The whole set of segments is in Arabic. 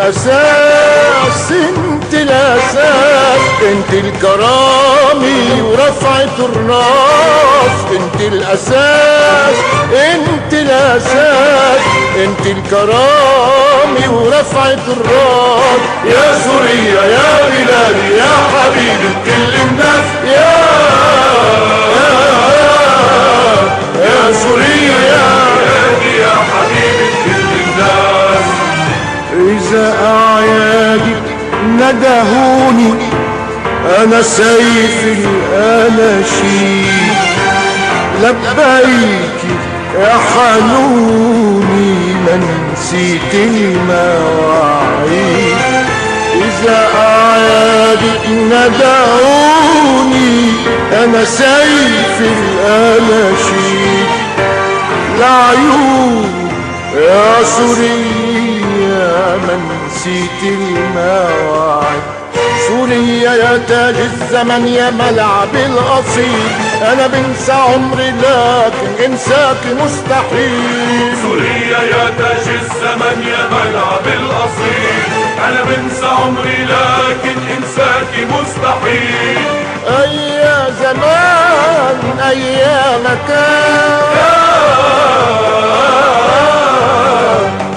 الأساس، انت الأساس، انت الكرامي ورفعة الراس، انت الأساس، انت الأساس، انت الكرامي ورفعة الراس. يا سوريا يا بلادي يا حبيبي كل الناس، يا سوريا يا بلادي يا حبيبي كل الناس. إذا أعيادي ندهوني أنا سيف الأناشيد، لبيك يا حنوني ما نسيت المواعيد. إذا أعيادك ندعوني أنا سيف الأناشيد، لعيون يا سوريا ما نسيت المواعيد. سوريا يا تاج الزمن يا ملعب الأصيل، أنا بنسى عمري لكن إنساك مستحيل. سوريا يا تاج الزمن يا ملعب الأصيل، أنا بنسى عمري لكن إنساك مستحيل. أي زمان أي مكان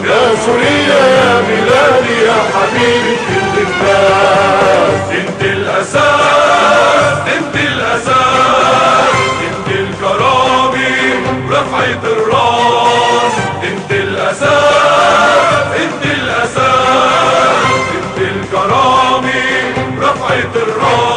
يا سوريا يا بلادي يا حبيبي كل الناس. انت الأساس، انت الأساس، انت الكرامي ورفعة الراس. انت الأساس، انت الأساس، انت الكرامي ورفعة الراس.